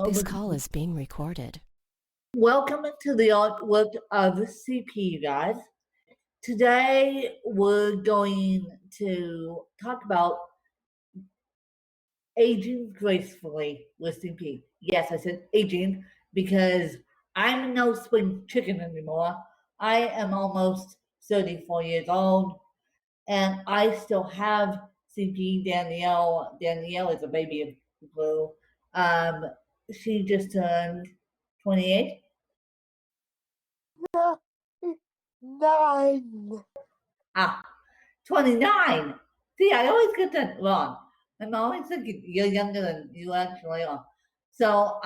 This call is being recorded. Welcome to the artwork of CP, you guys. Today we're going to talk about aging gracefully with CP. Yes, I said aging because I'm no spring chicken anymore. I am almost 34 years old and I still have CP. Danielle is a baby of blue. She just turned 28. 9. 29. See, I always get that wrong. I'm always thinking you're younger than you actually are. So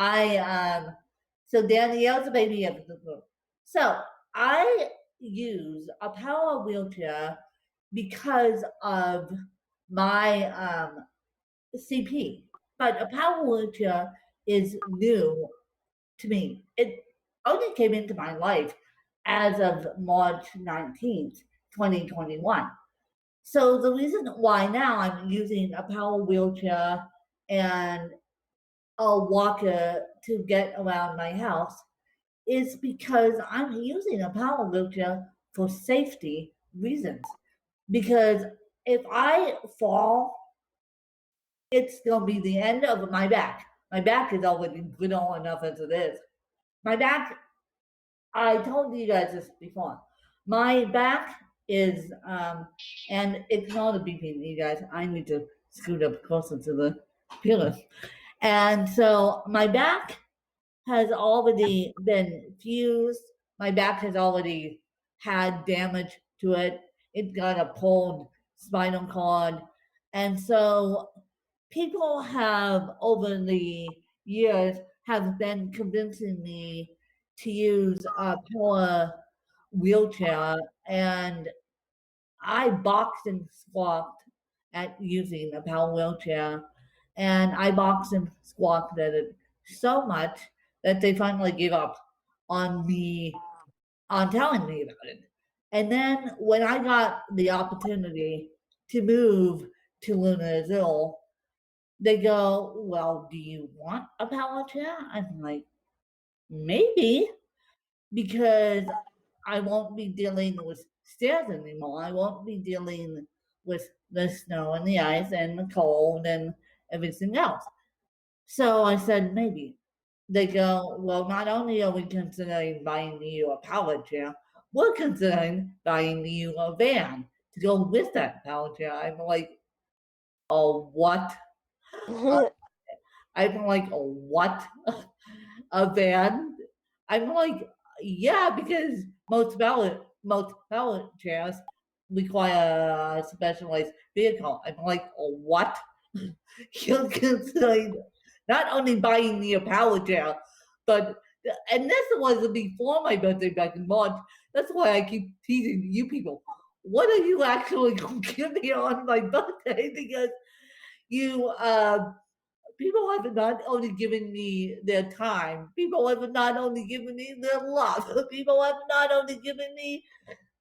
so Danielle's a baby of the group. So I use a power wheelchair because of my CP. But a power wheelchair is new to me. It only came into my life as of March 19th, 2021. So the reason why now I'm using a power wheelchair and a walker to get around my house is because I'm using a power wheelchair for safety reasons. Because if I fall, it's going to be the end of my back. My back is already brittle enough as it is. My back, I told you guys this before. My back is, and ignore the beeping, you guys. I need to scoot up closer to the pillar. And so my back has already been fused. My back has already had damage to it. It's got a pulled spinal cord. And so people have, over the years, have been convincing me to use a power wheelchair, and I boxed and squawked at using a power wheelchair, and I boxed and squawked at it so much that they finally gave up on me, on telling me about it. And then when I got the opportunity to move to Lunazil, they go, well, do you want a power chair? I'm like, maybe, because I won't be dealing with stairs anymore. I won't be dealing with the snow and the ice and the cold and everything else. So I said, maybe. They go, well, not only are we considering buying you a power chair, we're considering buying you a van to go with that power chair. I'm like, oh, what? I'm like, oh, what? A van? I'm like, yeah, because most pallet chairs require a specialized vehicle. I'm like, oh, what? You're considering not only buying me a power chair, but and this was before my birthday back in March. That's why I keep teasing you people. What are you actually going to give me on my birthday? Because you people have not only given me their time, people have not only given me their love, people have not only given me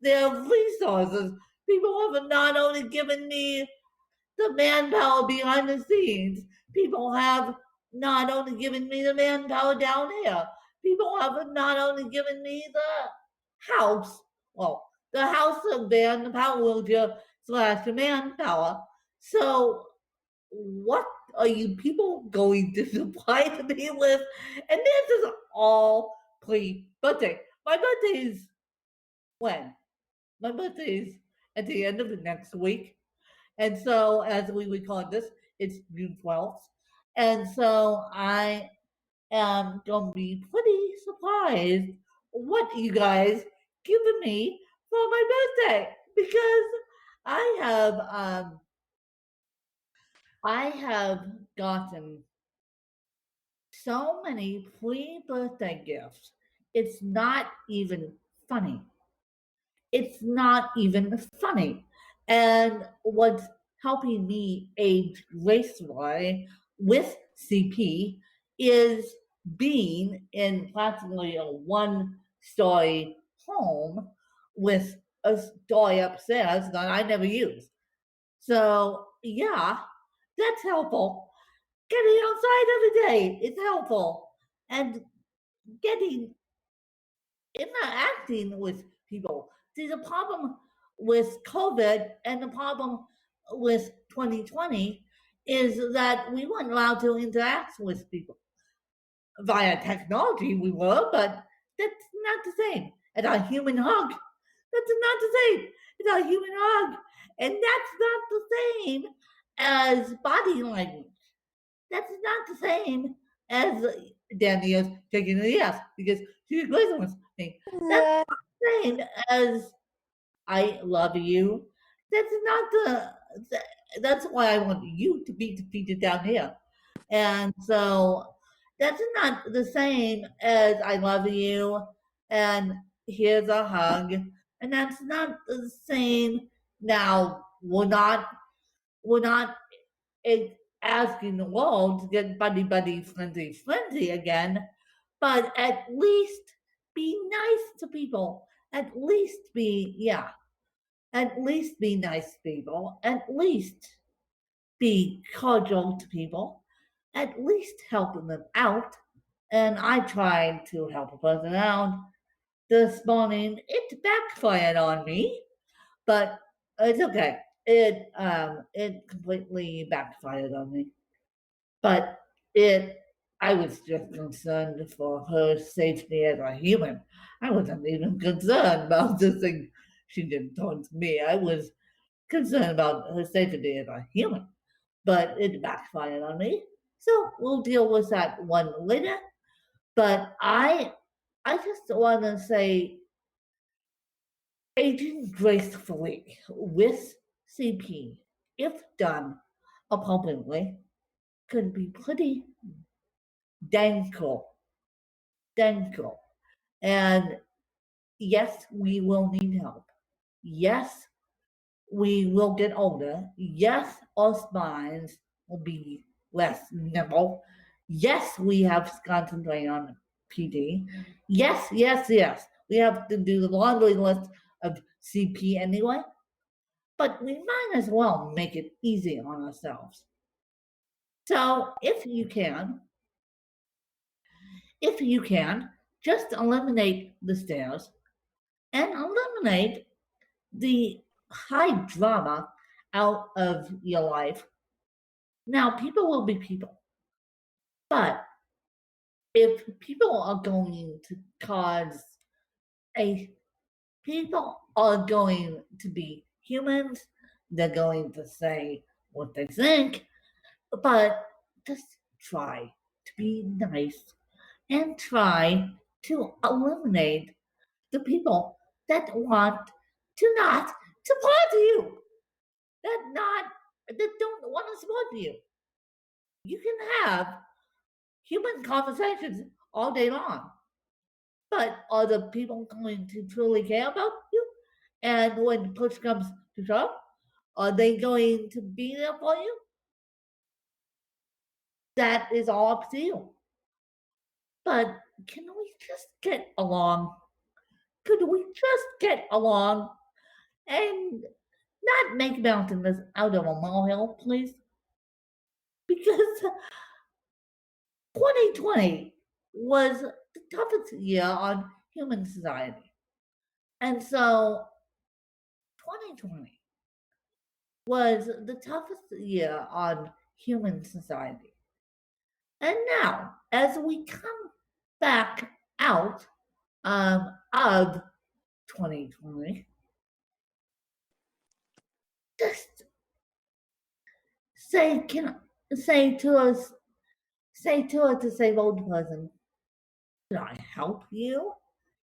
their resources, people have not only given me the manpower behind the scenes, people have not only given me the manpower down here, people have not only given me the house, well, the house of van, the power wheelchair slash manpower. So what are you people going to supply me with? And this is all pre-birthday. My birthday is when? My birthday is at the end of the next week. And so, as we would call this, it's June 12th. And so I am going to be pretty surprised what you guys given me for my birthday, because I have gotten so many pre-birthday gifts. It's not even funny. It's not even funny. And what's helping me age gracefully with CP is being in practically a one-story home with a story upstairs that I never use. So yeah, that's helpful. getting outside every day is helpful, and getting interacting with people. See, the problem with COVID and the problem with 2020 is that we weren't allowed to interact with people via technology. We were, but that's not the same as a human hug. That's not the same as a human hug, and that's not the same as body language. That's not the same as Danny is taking the yes because she's agrees with me. That's not the same as I love you. That's not that's why I want you to be defeated down here. And so that's not the same as I love you and here's a hug. And that's not the same. Now we're not asking the world to get buddy, friendly again, but at least be nice to people. At least be nice to people. At least be cordial to people. At least help them out. And I tried to help a person out this morning. It backfired on me, but it's okay. It completely backfired on me. But I was just concerned for her safety as a human. I wasn't even concerned about the thing she did towards me. I was concerned about her safety as a human, but it backfired on me. So we'll deal with that one later. But I just want to say, aging gracefully with CP, if done appropriately, could be pretty dang cool. Dang cool. And yes, we will need help. Yes, we will get older. Yes, our spines will be less nimble. Yes, we have to concentrate on PD. Yes, yes, yes. We have to do the laundry list of CP anyway. But we might as well make it easy on ourselves. So if you can, just eliminate the stairs and eliminate the high drama out of your life. Now, people will be people, but if people are going to cause people are going to be humans, they're going to say what they think, but just try to be nice and try to eliminate the people that want to not support you, that don't want to support you. You can have human conversations all day long, but are the people going to truly care about you? And when push comes to shove, are they going to be there for you? That is all up to you. But can we just get along? Could we just get along and not make mountains out of a molehill, please? Because 2020 was the toughest year on human society. And so 2020 was the toughest year on human society. And now, as we come back out of 2020, just say to a disabled person, can I help you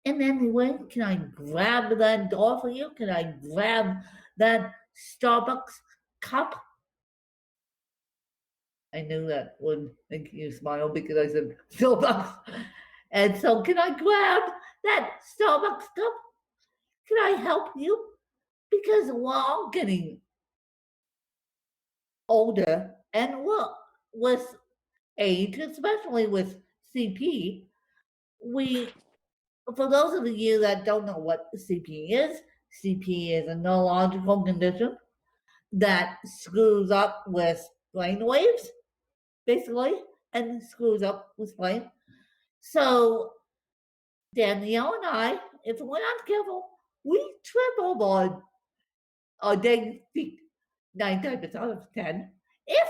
in any way? Can I grab that door for you? Can I grab that Starbucks cup? I knew that would make you smile because I said Starbucks. And so, can I grab that Starbucks cup? Can I help you? Because we're all getting older and with age, especially with CP, for those of you that don't know what CP is a neurological condition that screws up with brain waves, basically, and screws up with plane. So Danielle and I, if we're not careful, we trip over our dang feet 9 times out of 10. If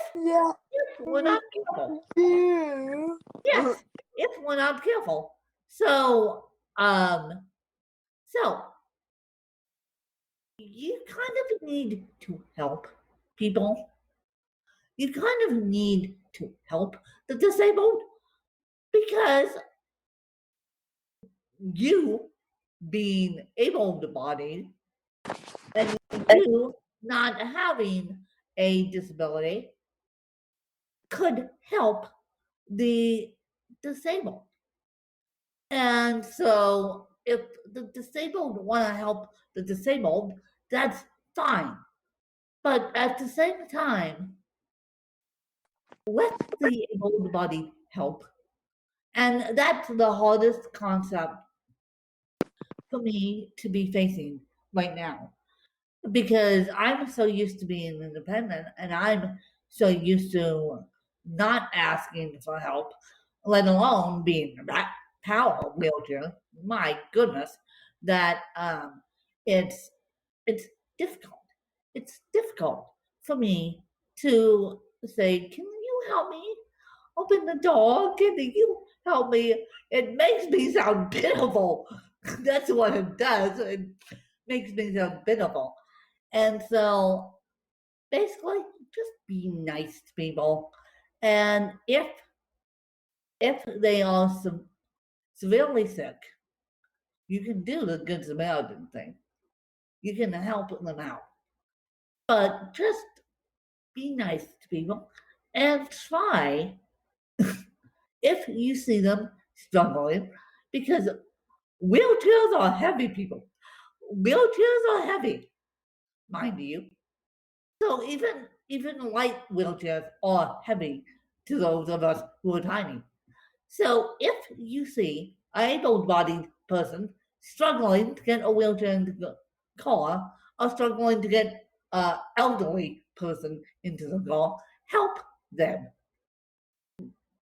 we're not careful. Yes, if we're not careful. So, so you kind of need to help people. You kind of need to help the disabled because you being able-bodied and you not having a disability could help the disabled. And so if the disabled want to help the disabled, that's fine. But at the same time, let the able-bodied help. And that's the hardest concept for me to be facing right now. Because I'm so used to being independent and I'm so used to not asking for help, let alone being that power wheelchair. My goodness, that it's it's difficult. It's difficult for me to say, "Can you help me open the door? Can you help me?" It makes me sound pitiful. That's what it does. It makes me sound pitiful. And so basically just be nice to people. And if they are severely sick, you can do the Good Samaritan thing. You can help them out. But just be nice to people and try if you see them struggling because wheelchairs are heavy, people. Wheelchairs are heavy, mind you. So even light wheelchairs are heavy to those of us who are tiny. So if you see an able-bodied person struggling to get a wheelchair into the car or struggling to get an elderly person into the car, help them.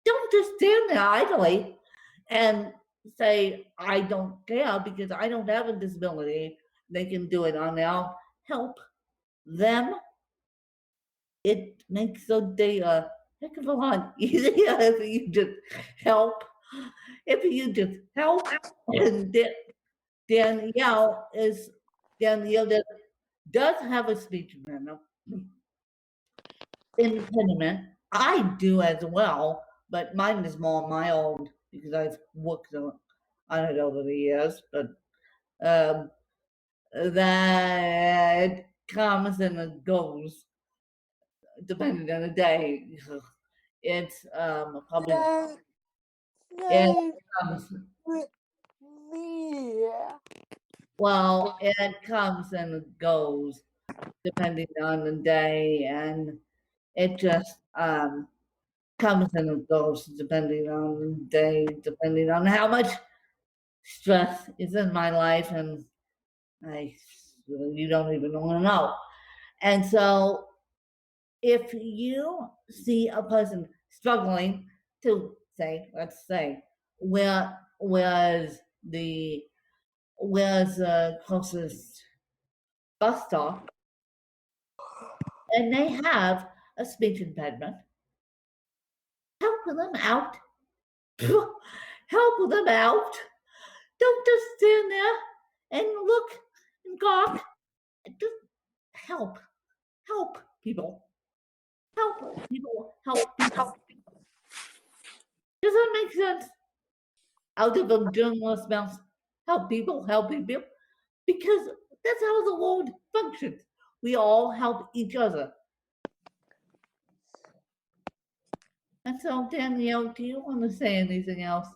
Don't just stand there idly and say, I don't care because I don't have a disability. They can do it on their own. Help them. It makes the day a heck of a lot easier if you just help. If you just help, and Danielle that does have a speech impediment. I do as well, but mine is more mild because I've worked on it over the years. But um, that comes and it goes depending on the day. It's probably it comes. Well, it comes and it goes depending on the day, and it just comes and it goes depending on the day, depending on how much stress is in my life, and you don't even want to know. And so, if you see a person struggling to say, let's say, where's the closest bus stop, and they have a speech impediment, help them out. Help them out. Don't just stand there and look and gawk. Just help. Help people. Help people. Help people. Does that make sense? Out of a journalist's mouth. Help people. Help people. Because that's how the world functions. We all help each other. And so, Danielle, do you want to say anything else?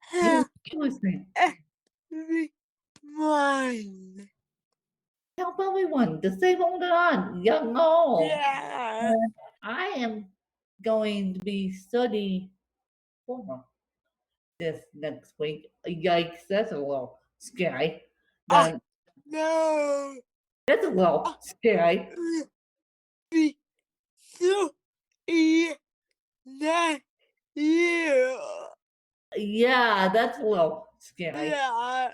You listening. Help everyone, disabled and young, old. And I am going to be studying for this next week. Yikes, that's a little scary. then no. it's a little scary. Be so not you. Yeah, that's a little scary. Yeah.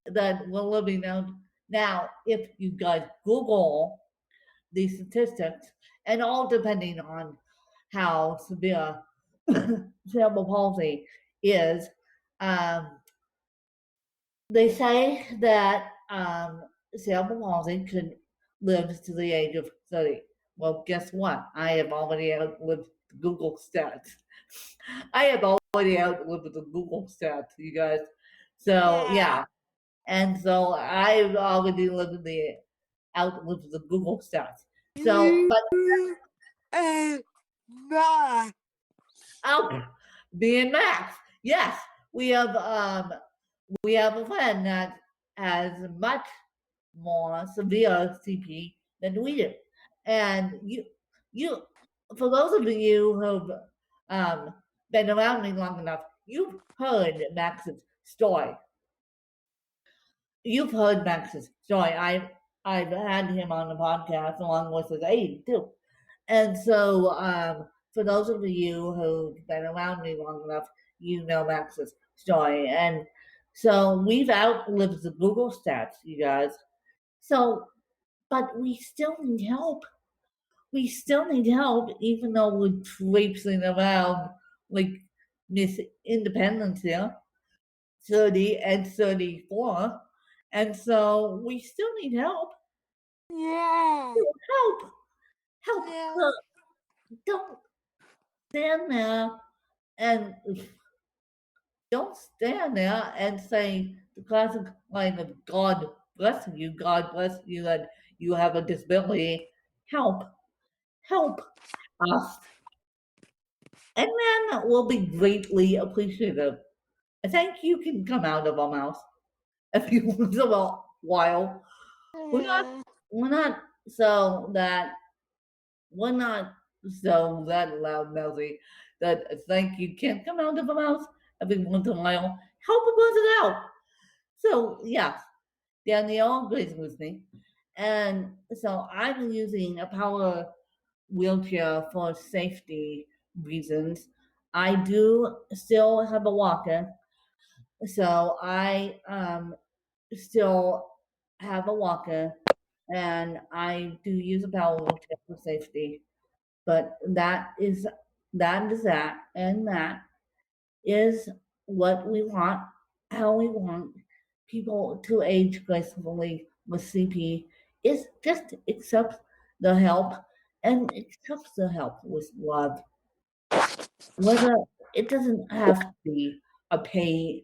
That we're living now. If you guys Google these statistics, and all depending on how severe cerebral palsy is, um, they say that cerebral palsy could live to the age of 30. Well, guess what? I have already outlived the Google stats. I have already outlived the Google stats, you guys. So yeah, and so I've already lived the outlived the Google stats. So, but And my oh, being Max, yes, we have a friend that has much more severe CP than we do, and you for those of you who've been around me long enough, you've heard Max's story. You've heard Max's story. I've had him on the podcast along with his aide too. And so, for those of you who've been around me long enough, you know Max's story. And so we've outlived the Google stats, you guys. So, but we still need help. We still need help, even though we're traipsing around like Miss Independence here, 30 and 34. And so we still need help. yeah. Help! Help! Yeah. Don't stand there and don't stand there and say the classic line of God bless you, and you have a disability. Help us. And then we'll be greatly appreciative. I think you can come out of our mouth if you once in a while. We're not so that we're not so that loud mouthy that thank you can't come out of our mouth every once in a while. Help a person out. So yeah, Danielle agrees with me. And so I'm using a power wheelchair for safety reasons. I do still have a walker. So I still have a walker and I do use a power wheelchair for safety. But that is that, and that is what we want, how we want people to age gracefully with CP is just accept the help and accept the help with love. Whether it doesn't have to be a paid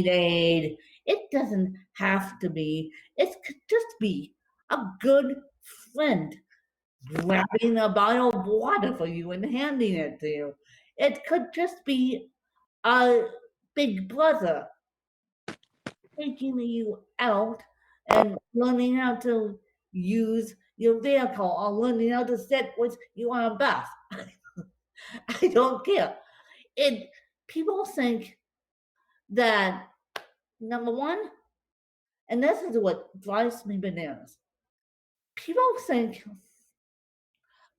aid. It doesn't have to be. It could just be a good friend grabbing a bottle of water for you and handing it to you. It could just be a big brother taking you out and learning how to use your vehicle or learning how to sit with you on a bus. I don't care. It people think that number one, and this is what drives me bananas. People think,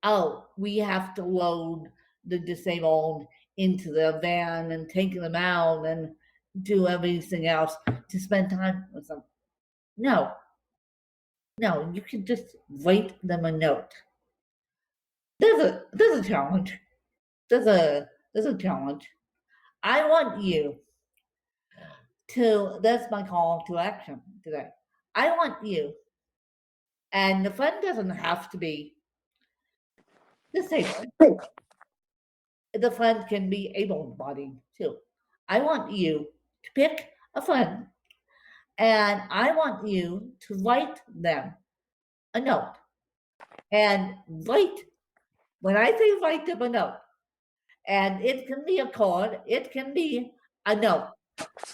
oh, we have to load the disabled into the van and take them out and do everything else to spend time with them. No, you can just write them a note. There's a challenge. There's a challenge. I want you to. That's my call to action today. I want you, and the friend doesn't have to be disabled. The friend can be able-bodied too. I want you to pick a friend, and I want you to write them a note. And write, when I say write them a note, and it can be a card, it can be a note.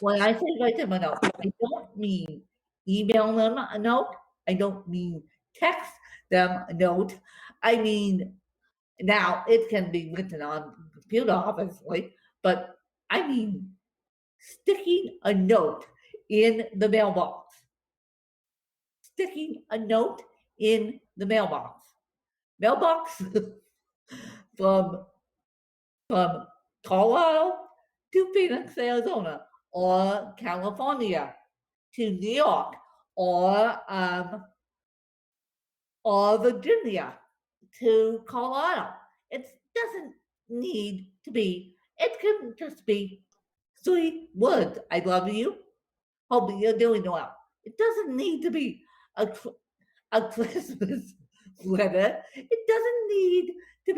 When I say write them a note, I don't mean email them a note. I don't mean text them a note. I mean, now it can be written on the computer, obviously, but I mean sticking a note in the mailbox. sticking a note in the mailbox. Mailbox from Colorado to Phoenix, Arizona, or California to New York, or Virginia to Colorado. It doesn't need to be. It can just be 3 words. I love you. Hope you're doing well. It doesn't need to be a Christmas letter. It doesn't need to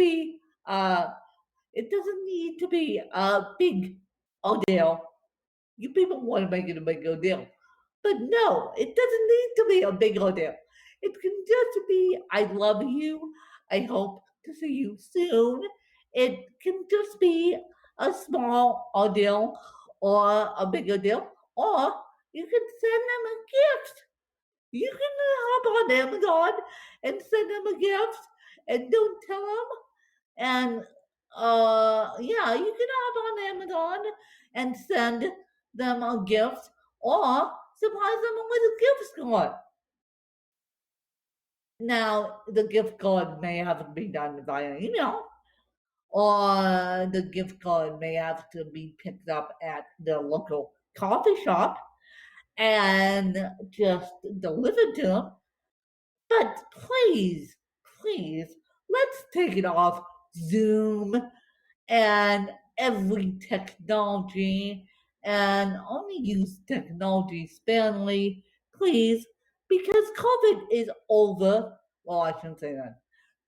be a big ordeal. You people want to make it a big ordeal. But no, it doesn't need to be a big ordeal. It can just be, I love you. I hope to see you soon. It can just be a small ordeal or a bigger deal. Or you can send them a gift. You can hop on Amazon and send them a gift and don't tell them. And yeah, you can hop on Amazon and send them a gift or surprise them with a gift card. Now, the gift card may have to be done via email, or the gift card may have to be picked up at the local coffee shop and just delivered to them. But please, let's take it off Zoom and every technology and only use technology sparingly, please, because COVID is over. Well, I shouldn't say that.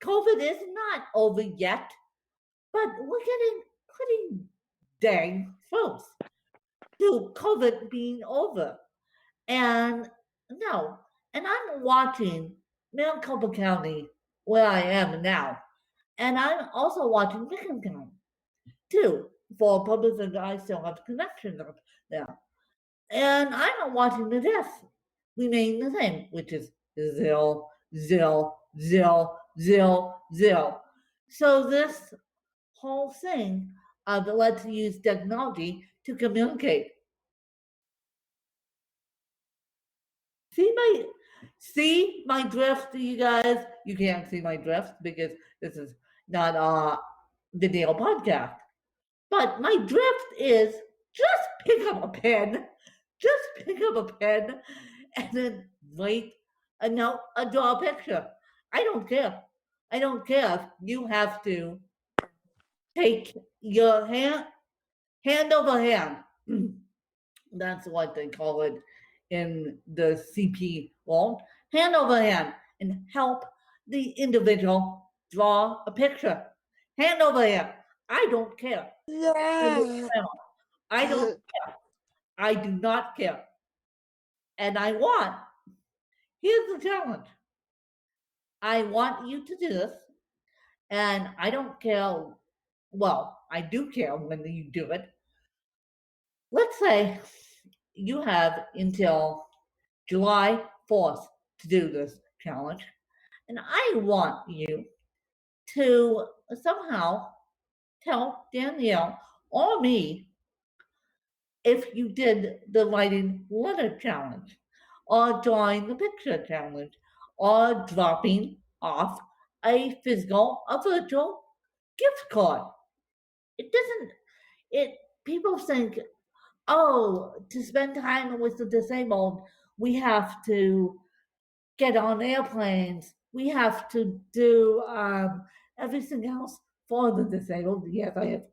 COVID is not over yet, but we're getting pretty dang close to COVID being over. And no, and I'm watching Maricopa County, where I am now, and I'm also watching Licking County too, for purposes that I still have connections up there. And I'm watching the deaths remain the same, which is 0, 0, 0, 0, 0. So this whole thing of let's use technology to communicate. See my drift, you guys? You can't see my drift because this is not a video podcast. But my drift is just pick up a pen, and then write a note, draw a picture. I don't care. I don't care if you have to take your hand over hand. That's what they call it in the CP world. Hand over hand and help the individual draw a picture. Hand over hand. I don't care. Yeah. I don't care. I do not care. And here's the challenge. I want you to do this, and I don't care. Well, I do care when you do it. Let's say you have until July 4th to do this challenge, and I want you to somehow tell Danielle or me if you did the writing letter challenge, or drawing the picture challenge, or dropping off a virtual gift card. It doesn't, people think, oh, to spend time with the disabled, we have to get on airplanes, we have to do everything else for the disabled. Yes, I have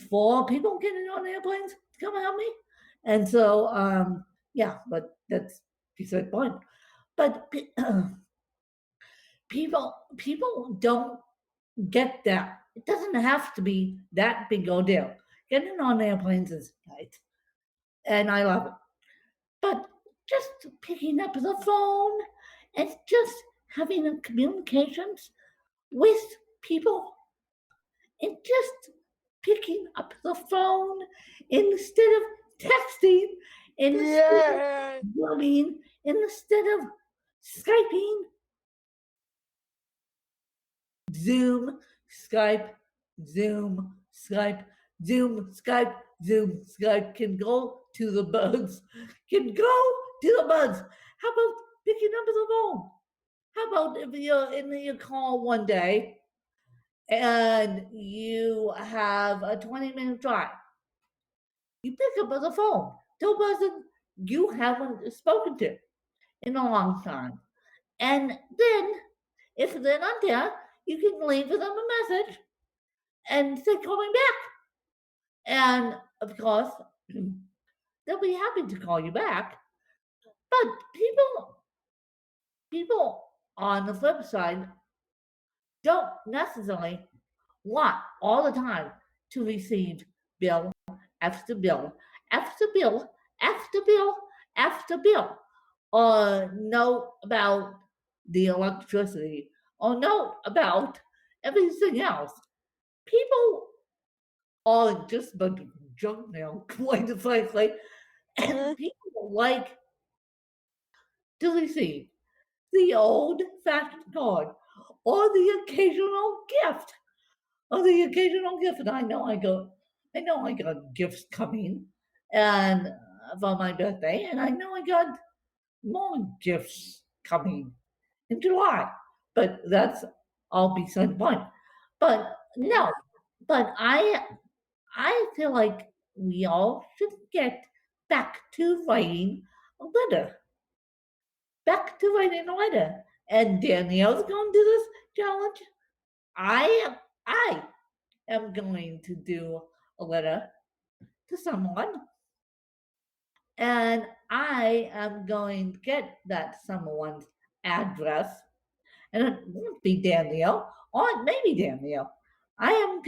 4 people getting on airplanes to come help me. And so, yeah, but that's beside the point. But people don't get that. It doesn't have to be that big a deal. Getting on airplanes is nice, and I love it. But just picking up the phone and just having a communications with people and just picking up the phone instead of texting, instead of blogging, instead of Skyping. Zoom, Skype, Zoom, Skype, Zoom, Skype, Zoom, Skype can go to the bugs, can go do the buzz. How about picking up the phone? How about if you're in your call one day and you have a 20-minute drive? You pick up the phone to a person you haven't spoken to in a long time. And then, if they're not there, you can leave them a message and say, call me back. And of course, they'll be happy to call you back. But people on the flip side don't necessarily want all the time to receive bill after bill after bill after bill after bill, or know about the electricity, or know about everything else. People are just a bunch of junk now, quite frankly, and people like to receive the old-fashioned card or the occasional gift. Or the occasional gift. And I know I got gifts coming and for my birthday, and I know I got more gifts coming in July. But that's all beside the point. But no, but I feel like we all should get back to writing a letter. Back to writing a letter. And Danielle's going to do this challenge. I am going to do a letter to someone, and I am going to get that someone's address, and it won't be Danielle, or it may be Danielle. I'm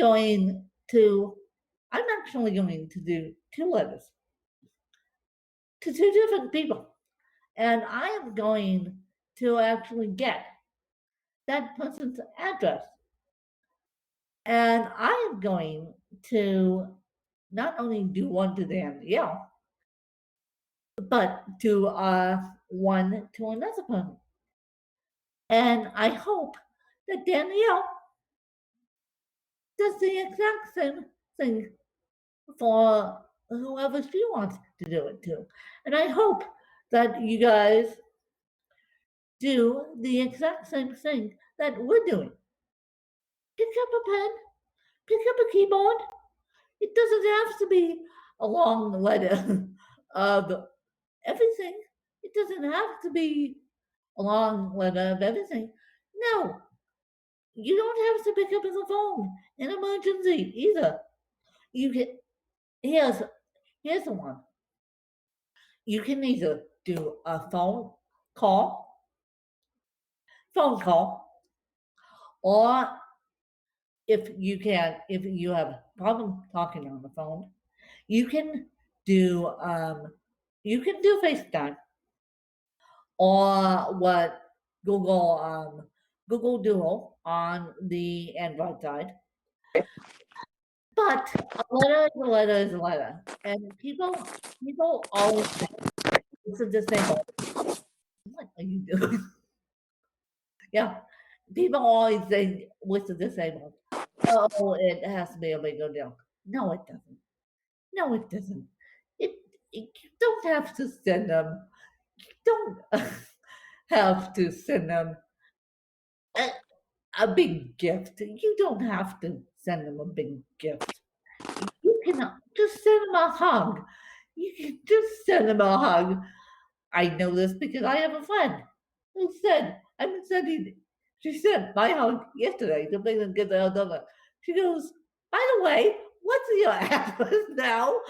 actually going to do 2 letters to 2 different people, and I am going to actually get that person's address. And I am going to not only do one to Danielle, but do one to another person. And I hope that Danielle does the exact same thing for whoever she wants to do it to. And I hope that you guys do the exact same thing that we're doing. Pick up a pen, pick up a keyboard. It doesn't have to be a long letter of everything. It doesn't have to be a long letter of everything. No, you don't have to pick up the phone in emergency either. You can here's the one. You can either do a call, or if you have a problem talking on the phone, you can do FaceTime, or what Google Duo on the Android side. But a letter is a letter is a letter, and people always say it's a disabled. What are you doing? Yeah, people always say with the disabled. Oh, it has to be a bigger deal. No, it doesn't. No, it doesn't. It you don't have to send them. You don't have to send them a big gift. You don't have to send them a big gift. You can just send them a hug. You can just send them a hug. I know this because I have a friend who said, I've been sending, she sent my hug yesterday to make them get their done. She goes, by the way, what's your address now?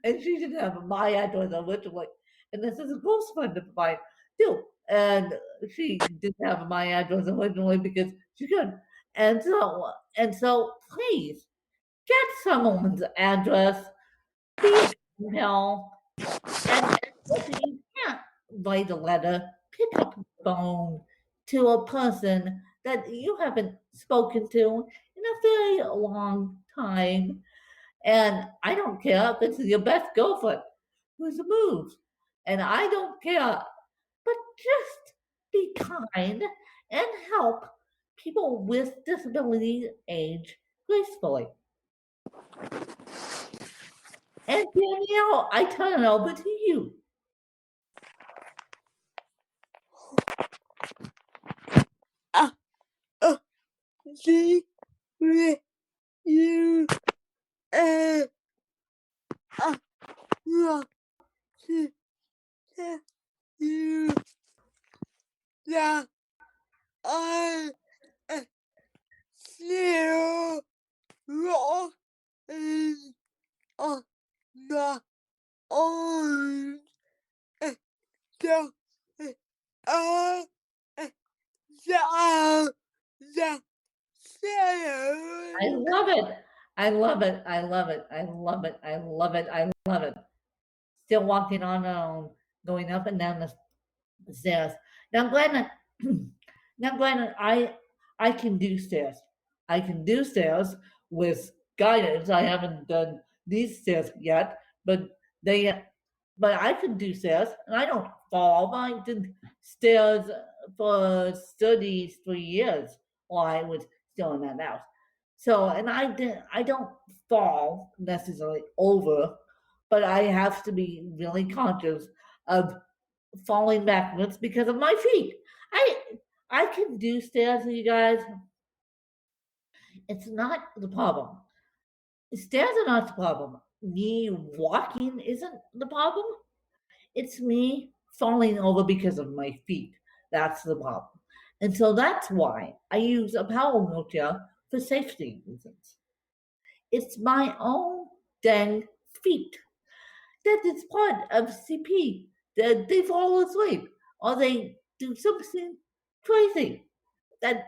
And she didn't have my address originally. And this is a close friend of mine too. And she didn't have my address originally because she couldn't. And so please get someone's address, please email, and if you can't write a letter, pick up the phone to a person that you haven't spoken to in a very long time. And I don't care if it's your best girlfriend who's moved. And I don't care. But just be kind and help people with disabilities age gracefully. And Danielle, I turn it over to you. see with you and I want to tell you that I am still walking on my own. And so I am down the I stairs. love it. I love it. I love it. I love it. I love it. I love it. Still walking on going up and down the stairs. Now, Glenn, now, Glenn, I can do stairs. I can do stairs with guidance. I haven't done these stairs yet, but they, but I can do stairs, and I don't fall. I did stairs for 33 years while I was still in that house. So, and I don't fall necessarily over, but I have to be really conscious of falling backwards because of my feet. I I can do stairs, you guys. It's not the problem. Stairs are not the problem. Me walking isn't the problem. It's me falling over because of my feet. That's the problem. And so that's why I use a power wheelchair for safety reasons. It's my own dang feet. That is part of CP. That they fall asleep or they do something crazy that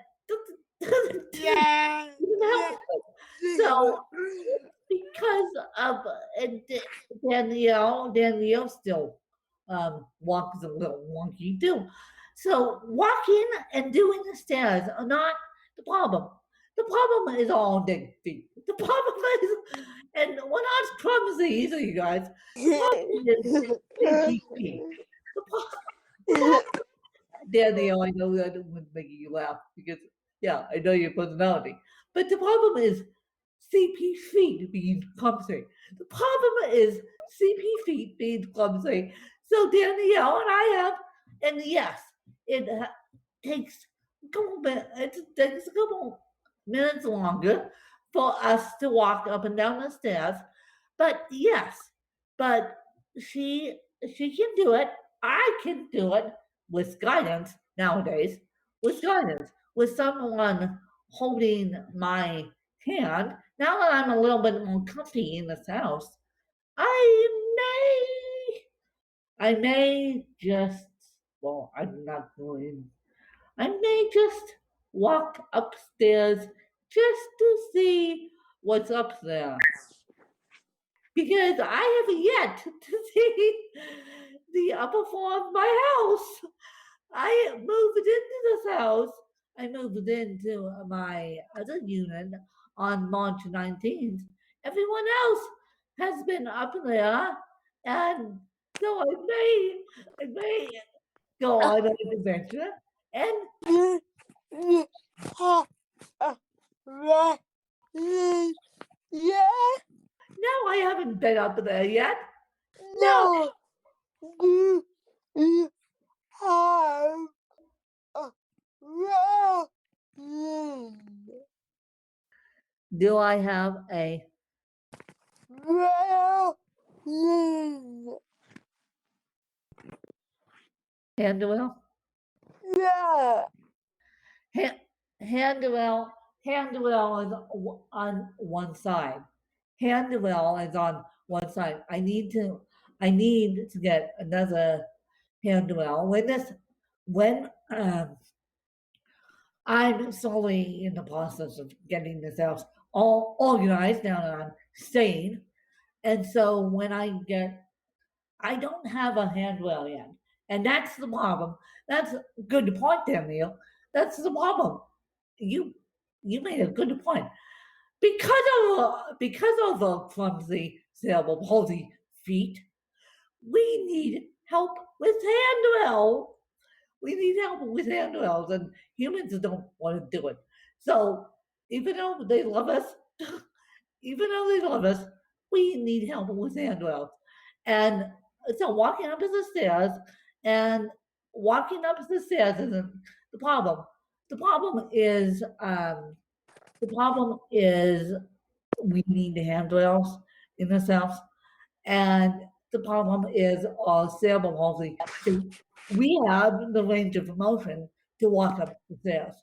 doesn't Yeah, even help. yeah. So because of and Danielle still walks a little wonky too. So walking and doing the stairs are not the problem. The problem is all dead feet. The problem is, and we're not clumsy either, you guys. The problem is stinky feet. The, the problem, Danielle, I know that would make you laugh because, yeah, I know your personality. But the problem is CP feet being clumsy. The problem is CP feet being clumsy. So Danielle and I have, and yes, it takes it takes a couple minutes longer for us to walk up and down the stairs. But yes, but she can do it. I can do it with guidance nowadays. With guidance, with someone holding my hand. Now that I'm a little bit more comfy in this house, I may just, well, I'm not going, I may just walk upstairs just to see what's up there. Because I have yet to see the upper floor of my house. I moved into this house. I moved into my other unit on March 19th. Everyone else has been up there, and so I may go on an adventure. And Yeah, no, I haven't been up there yet. no, you have a wrong. Do I have a Well, Handwell? yeah, Hand, Handwell is on one side. Handwell is on one side. I need to get another Handwell. When I'm slowly in the process of getting this house all organized now that I'm staying, and so when I don't have a Handwell yet, and that's the problem. That's a good point, Daniel. That's the problem. You you made a good point. Because of the clumsy cerebral palsy feet, we need help with Handwell. We need help with Handwells, and humans don't want to do it. So even though they love us, even though they love us, we need help with Handwells. And so walking up the stairs and walking up the stairs isn't the problem. The problem is The problem is we need handwells in this house, and the problem is cerebral palsy. So we have the range of motion to walk up the stairs.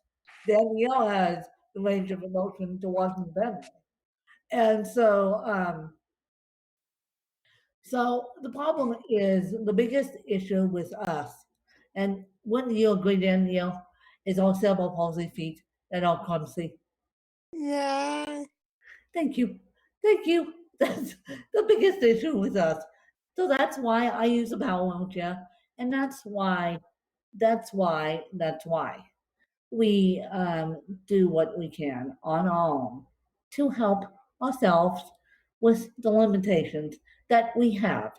Danielle has the range of motion to walk in the bedroom. And so the problem is the biggest issue with us, and wouldn't you agree, Danielle, is our cerebral palsy feet and our clumsy. Yeah. Thank you. Thank you. That's the biggest issue with us. So that's why I use a power wheelchair, and that's why we do what we can on our own to help ourselves with the limitations that we have.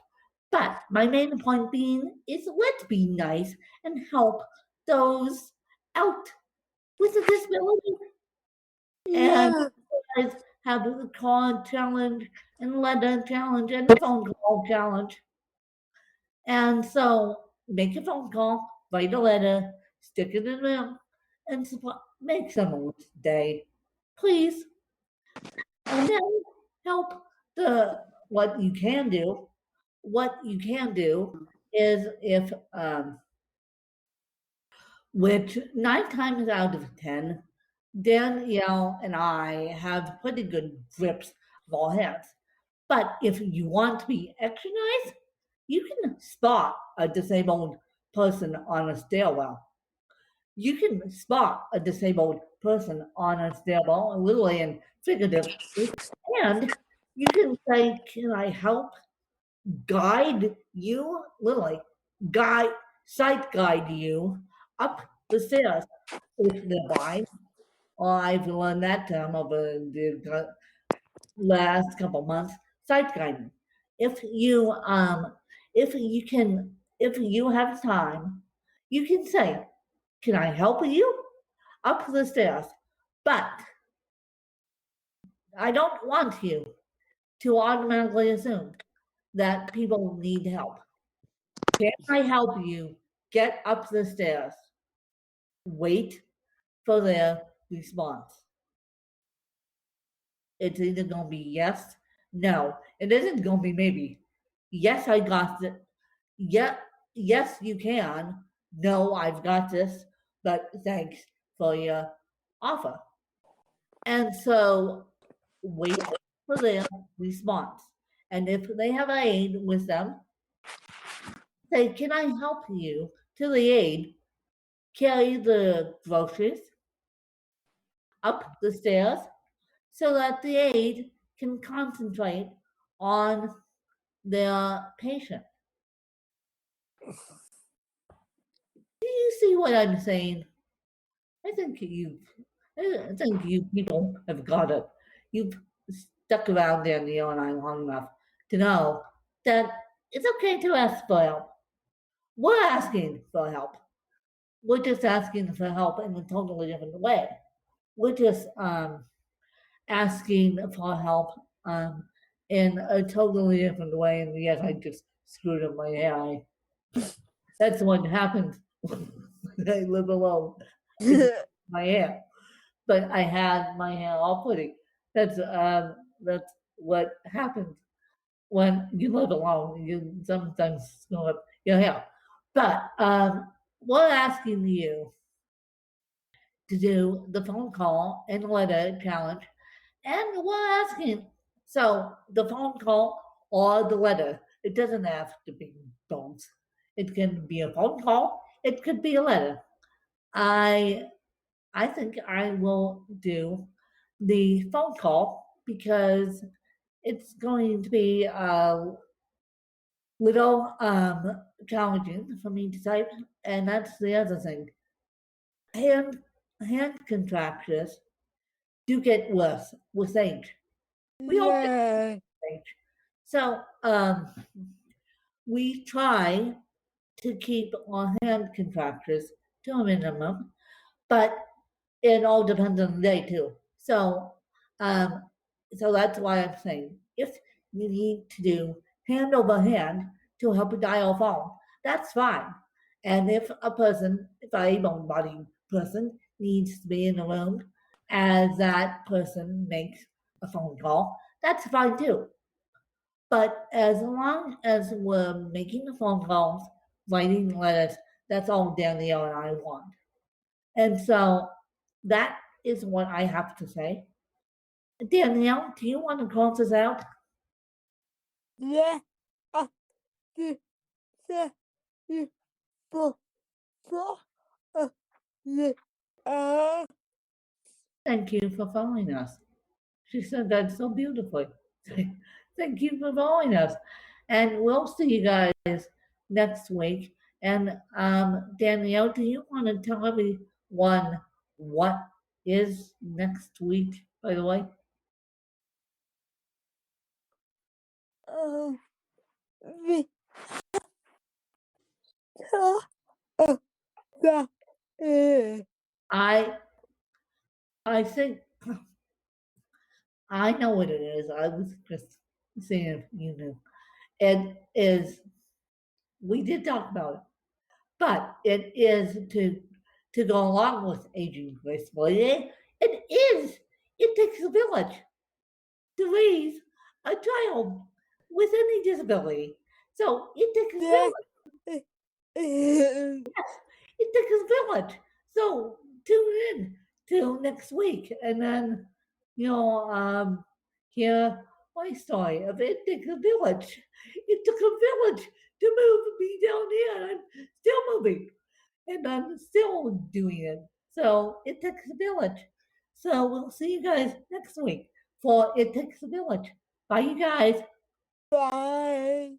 But my main point being is let's be nice and help those out with a disability. And Yeah. you guys have the call challenge and letter challenge and the phone call challenge. And so make a phone call, write a letter, stick it in the mail, and make someone's day, please. And then help the what you can do. What you can do is if which 9 times out of 10, Danielle and I have pretty good grips of all hands. But if you want to be extra nice, you can spot a disabled person on a stairwell. You can spot a disabled person on a stairwell, literally and figuratively, and you can say, "Can I help guide you?" Literally, guide, sight guide you up the stairs if they're blind. I've learned that term over the last couple months. Sight guiding. If you if you have time, you can say, "Can I help you up the stairs?" But I don't want you to automatically assume that people need help. Can I help you get up the stairs? Wait for their response. It's either going to be yes, no. It isn't going to be maybe. Yes, I got it. Yeah, yes, you can. No, I've got this, but thanks for your offer. And so wait for their response. And if they have aid with them, say, "Can I help you?" To the aid, carry the groceries up the stairs so that the aide can concentrate on their patient. Do you see what I'm saying? I think you, I think you people have got it. You've stuck around there, Neil and I, long enough to know that it's okay to ask for help. We're asking for help. We're just asking for help in a totally different way. We're just asking for help in a totally different way. And yes, I just screwed up my hair. That's what happens when I live alone. My hair, but I had my hair all pretty. That's what happens when you live alone. You sometimes screw up your hair. But we're asking you to do the phone call and letter challenge. And we're asking, so the phone call or the letter, it doesn't have to be both. It can be a phone call, it could be a letter. I I think I will do the phone call because it's going to be a little challenging for me to type, and that's the other thing. Hand hand contractures do get worse with age. We all get Yeah. age. So we try to keep our hand contractures to a minimum, but it all depends on the day too. Um, so that's why I'm saying if you need to do hand over hand to help a dial phone, that's fine. And if a person, if a able-bodied person needs to be in the room as that person makes a phone call, that's fine too. But as long as we're making the phone calls, writing letters, that's all Danielle and I want. And so that is what I have to say. Danielle, do you want to close us out? Yeah. The, the, for, the, uh, Thank you for following us. She said that so beautifully. Thank you for following us. And we'll see you guys next week. And Danielle, do you want to tell everyone what is next week, by the way? the, the, I I think I know what it is. I was just seeing if you knew. It is we did talk about it, but it is to go along with aging gracefully. It is. It takes a village to raise a child with any disability. So it takes a village. It takes a village. So tune in till next week, and then hear my story of it takes a village. It took a village to move me down here, and I'm still moving, and I'm still doing it. So it takes a village. So we'll see you guys next week for It Takes a Village. Bye, you guys. Bye.